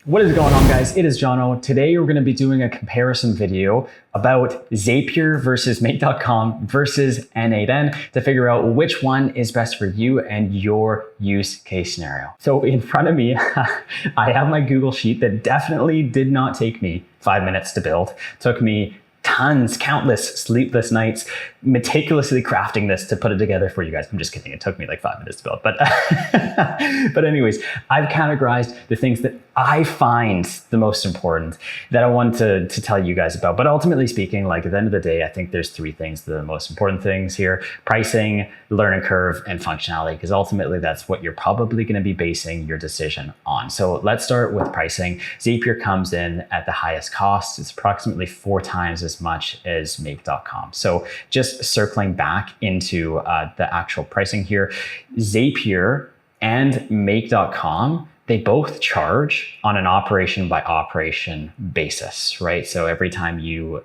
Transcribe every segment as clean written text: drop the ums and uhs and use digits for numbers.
What is going on, guys? It is Jono. Today we're going to be doing a comparison video about Zapier versus Make.com versus n8n to figure out which one is best for you and your use case scenario. So in front of me, I have my Google Sheet that definitely did not take me 5 minutes to build. It took me countless sleepless nights meticulously crafting this to put it together for you guys. I'm just kidding. It took me like 5 minutes to build, but anyways, I've categorized the things that I find the most important that I want to tell you guys about. But ultimately speaking, like at the end of the day, I think there's three things, the most important things here: pricing, learning curve, and functionality, because ultimately that's what you're probably going to be basing your decision on. So let's start with pricing. Zapier comes in at the highest cost. It's approximately 4 times as much as Make.com. So just circling back into the actual pricing here, Zapier and Make.com, they both charge on an operation by operation basis, right? So every time you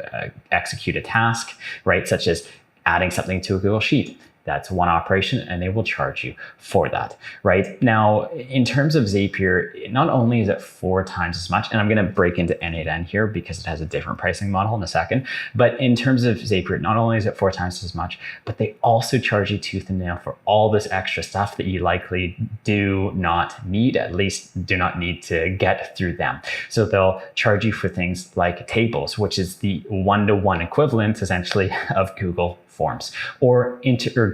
execute a task, right, such as adding something to a Google Sheet, that's one operation and they will charge you for that, right? Now, in terms of Zapier, not only is it 4 times as much, and I'm gonna break into n8n here because it has a different pricing model in a second, but in terms of Zapier, not only is it 4 times as much, but they also charge you tooth and nail for all this extra stuff that you likely do not need, at least do not need to get through them. So they'll charge you for things like tables, which is the one-to-one equivalent essentially of Google Forms, or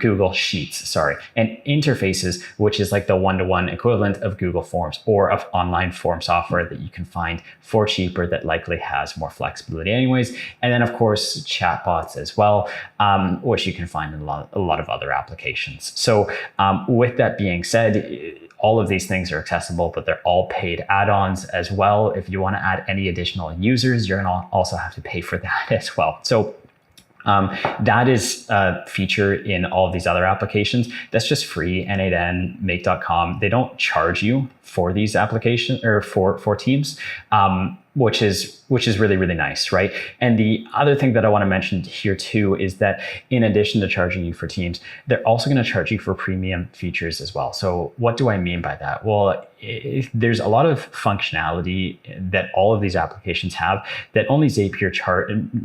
Google Sheets, and interfaces, which is like the one-to-one equivalent of Google Forms or of online form software that you can find for cheaper that likely has more flexibility anyways. And then of course, chatbots as well, which you can find in a lot of other applications. So with that being said, all of these things are accessible, but they're all paid add-ons as well. If you want to add any additional users, you're gonna also have to pay for that as well. So that is a feature in all of these other applications. That's just free. n8n, Make.com, they don't charge you for these applications or for teams, which is really, really nice, right? And the other thing that I want to mention here too is that in addition to charging you for teams, they're also going to charge you for premium features as well. So what do I mean by that? Well, there's a lot of functionality that all of these applications have that only Zapier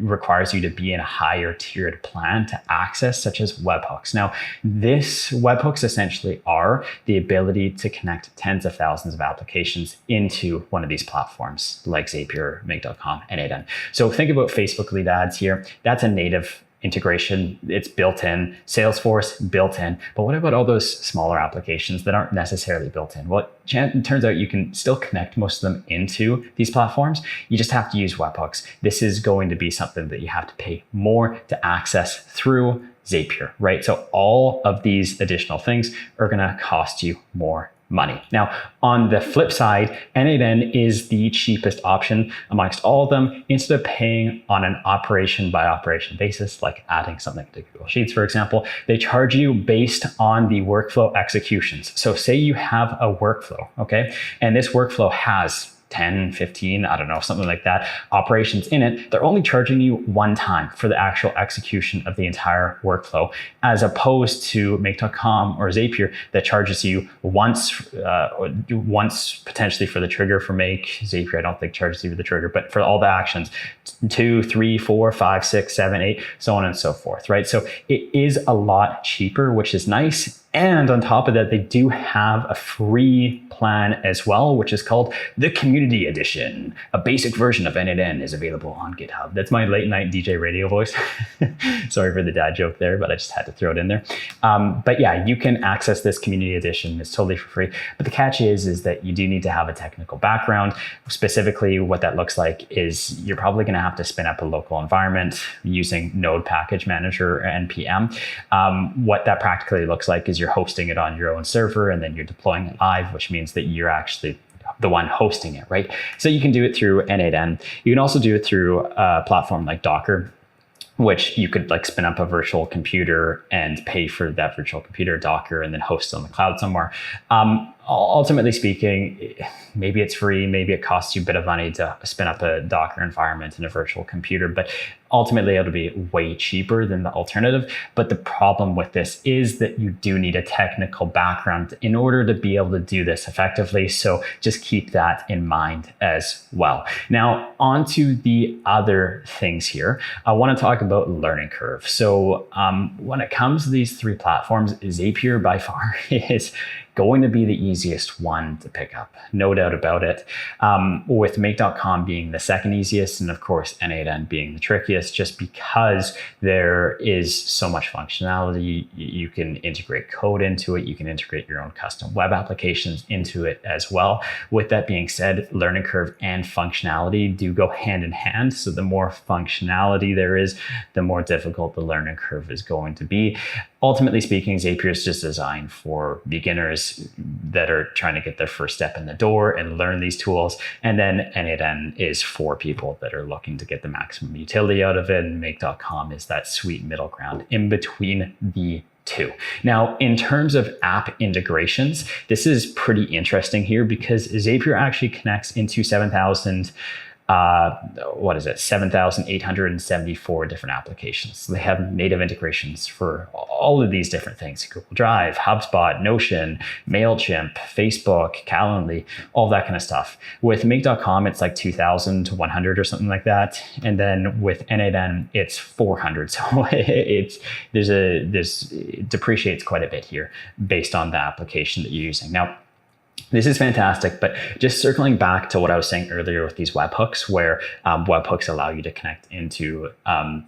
requires you to be in a higher tiered plan to access, such as webhooks. Now, this webhooks essentially are the ability to connect tens of thousands of applications into one of these platforms like Zapier, Make.com, n8n. So think about Facebook lead ads here. That's a native integration. It's built in. Salesforce built in. But what about all those smaller applications that aren't necessarily built in? Well, it turns out you can still connect most of them into these platforms. You just have to use webhooks. This is going to be something that you have to pay more to access through Zapier, right? So all of these additional things are going to cost you more money. Now, on the flip side, n8n is the cheapest option amongst all of them. Instead of paying on an operation by operation basis, like adding something to Google Sheets, for example, they charge you based on the workflow executions. So say you have a workflow, okay? And this workflow has 10, 15, I don't know, something like that, operations in it. They're only charging you one time for the actual execution of the entire workflow, as opposed to Make.com or Zapier that charges you once potentially for the trigger for Make. Zapier, I don't think charges you for the trigger, but for all the actions, 2, 3, 4, 5, 6, 7, 8, so on and so forth, right? So it is a lot cheaper, which is nice. And on top of that, they do have a free plan as well, which is called the Community Edition. A basic version of n8n is available on GitHub. That's my late night DJ radio voice. Sorry for the dad joke there, but I just had to throw it in there. But yeah, you can access this Community Edition. It's totally for free. But the catch is that you do need to have a technical background. Specifically, what that looks like is you're probably going to have to spin up a local environment using Node Package Manager or NPM. What that practically looks like is you're hosting it on your own server and then you're deploying it live, which means that you're actually the one hosting it, right? So you can do it through n8n. You can also do it through a platform like Docker, which you could like spin up a virtual computer and pay for that virtual computer, Docker, and then host it on the cloud somewhere. ultimately speaking, maybe it's free, maybe it costs you a bit of money to spin up a Docker environment and a virtual computer, but ultimately it'll be way cheaper than the alternative. But the problem with this is that you do need a technical background in order to be able to do this effectively. So just keep that in mind as well. Now, on to the other things here. I want to talk about learning curve. So when it comes to these three platforms, Zapier by far is going to be the easiest one to pick up, no doubt about it. With Make.com being the second easiest, and of course n8n being the trickiest, just because there is so much functionality. You can integrate code into it, you can integrate your own custom web applications into it as well. With that being said, learning curve and functionality do go hand in hand. So the more functionality there is, the more difficult the learning curve is going to be. Ultimately speaking, Zapier is just designed for beginners that are trying to get their first step in the door and learn these tools. And then n8n is for people that are looking to get the maximum utility out of it. And Make.com is that sweet middle ground in between the two. Now, in terms of app integrations, this is pretty interesting here because Zapier actually connects into 7,874 different applications. So they have native integrations for all of these different things: Google Drive, HubSpot, Notion, MailChimp, Facebook, Calendly, all that kind of stuff. With Make.com, it's like 2,000 to 100 or something like that. And then with n8n, it's 400. So it depreciates quite a bit here based on the application that you're using. Now, this is fantastic, but just circling back to what I was saying earlier with these webhooks, where webhooks allow you to connect into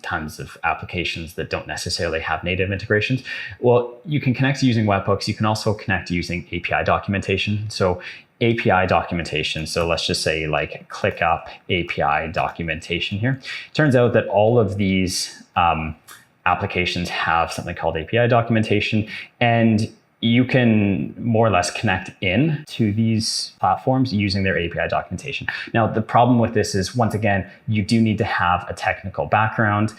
tons of applications that don't necessarily have native integrations. Well, you can connect using webhooks. You can also connect using API documentation. So API documentation. So let's just say like ClickUp API documentation here. Turns out that all of these applications have something called API documentation, and you can more or less connect in to these platforms using their API documentation. Now, the problem with this is, once again, you do need to have a technical background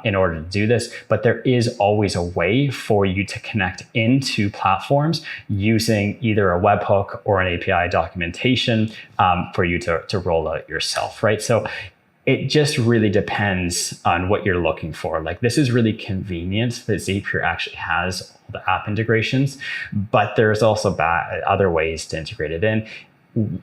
in order to do this, but there is always a way for you to connect into platforms using either a webhook or an API documentation for you to roll out yourself, right? So it just really depends on what you're looking for. Like, this is really convenient that Zapier actually has all the app integrations, but there's also other ways to integrate it in.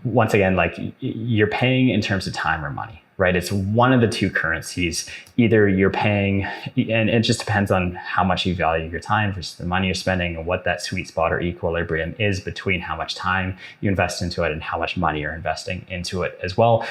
Once again, like, you're paying in terms of time or money, right? It's one of the two currencies. Either you're paying, and it just depends on how much you value your time versus the money you're spending, and what that sweet spot or equilibrium is between how much time you invest into it and how much money you're investing into it as well.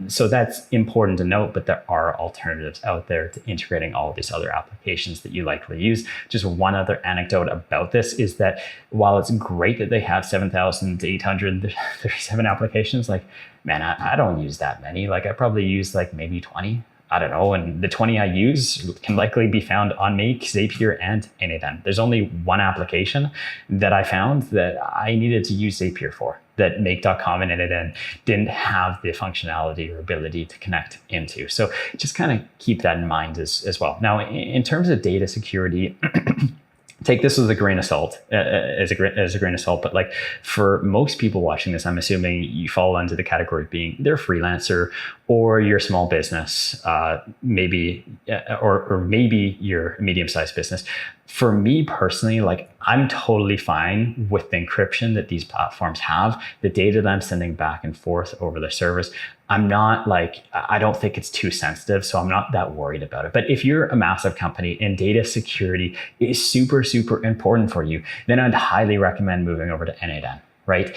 So that's important to note, but there are alternatives out there to integrating all of these other applications that you likely use. Just one other anecdote about this is that while it's great that they have 7,837 applications, like, man, I don't use that many. Like, I probably use like maybe 20. I don't know. And the 20 I use can likely be found on Make, Zapier, and n8n. There's only one application that I found that I needed to use Zapier for, that Make.com and n8n didn't have the functionality or ability to connect into. So just kind of keep that in mind as well. Now, in terms of data security, take this as a grain of salt, but like, for most people watching this, I'm assuming you fall into the category of being they're a freelancer, or you're a small business, maybe, or maybe you're a medium-sized business. For me personally, like, I'm totally fine with the encryption that these platforms have, the data that I'm sending back and forth over the servers. I'm not like, I don't think it's too sensitive, so I'm not that worried about it. But if you're a massive company and data security is super, super important for you, then I'd highly recommend moving over to n8n. Right?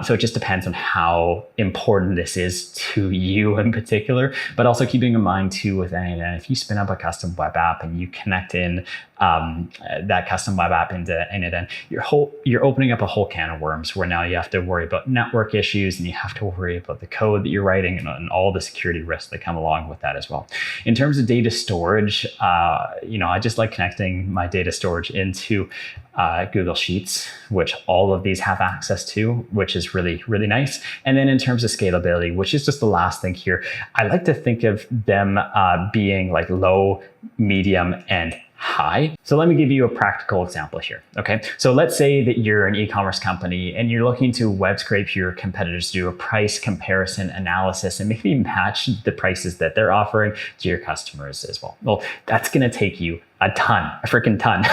So it just depends on how important this is to you in particular, but also keeping in mind too with n8n, if you spin up a custom web app and you connect in that custom web app into n8n, you're opening up a whole can of worms where now you have to worry about network issues, and you have to worry about the code that you're writing and all the security risks that come along with that as well. In terms of data storage, I just like connecting my data storage into Google Sheets, which all of these have access to, which is really, really nice. And then in terms of scalability, which is just the last thing here, I like to think of them being like low, medium, and high. So let me give you a practical example here. Okay, so let's say that you're an e-commerce company and you're looking to web scrape your competitors to do a price comparison analysis and maybe match the prices that they're offering to your customers as well. Well, that's going to take you a freaking ton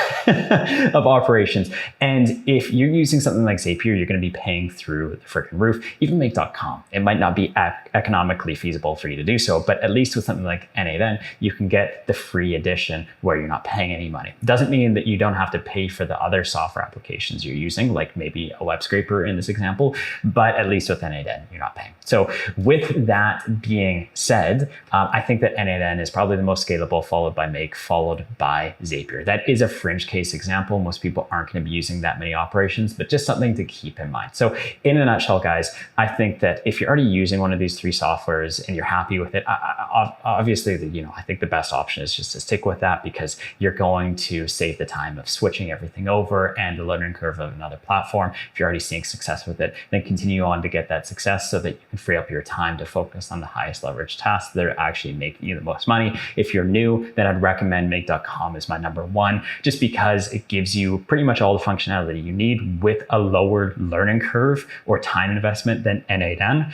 of operations. And if you're using something like Zapier, you're going to be paying through the freaking roof. Even Make.com, it might not be economically feasible for you to do so, but at least with something like n8n, you can get the free edition where you're not paying any money. Doesn't mean that you don't have to pay for the other software applications you're using, like maybe a web scraper in this example, but at least with n8n, you're not paying. So with that being said, I think that n8n is probably the most scalable, followed by Make, followed by Zapier. That is a fringe case example. Most people aren't going to be using that many operations, but just something to keep in mind. So in a nutshell, guys, I think that if you're already using one of these three softwares and you're happy with it, obviously, I think the best option is just to stick with that, because you're going to save the time of switching everything over and the learning curve of another platform. If you're already seeing success with it, then continue on to get that success so that you can free up your time to focus on the highest leverage tasks that are actually making you the most money. If you're new, then I'd recommend Make.com is my number one, just because it gives you pretty much all the functionality you need with a lower learning curve or time investment than n8n.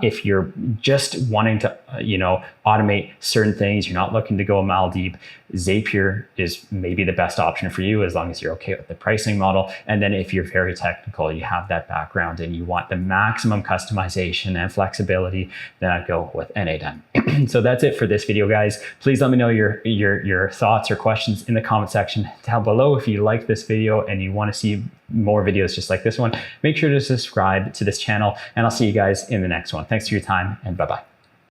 If you're just wanting to, automate certain things, you're not looking to go a mile deep, Zapier is maybe the best option for you, as long as you're okay with the pricing model. And then if you're very technical, you have that background and you want the maximum customization and flexibility, then I'd go with n8n. So that's it for this video, guys. Please let me know your thoughts or questions in the comment section down below. If you like this video and you want to see more videos just like this one, make sure to subscribe to this channel, and I'll see you guys in the next one. Thanks for your time, and bye-bye.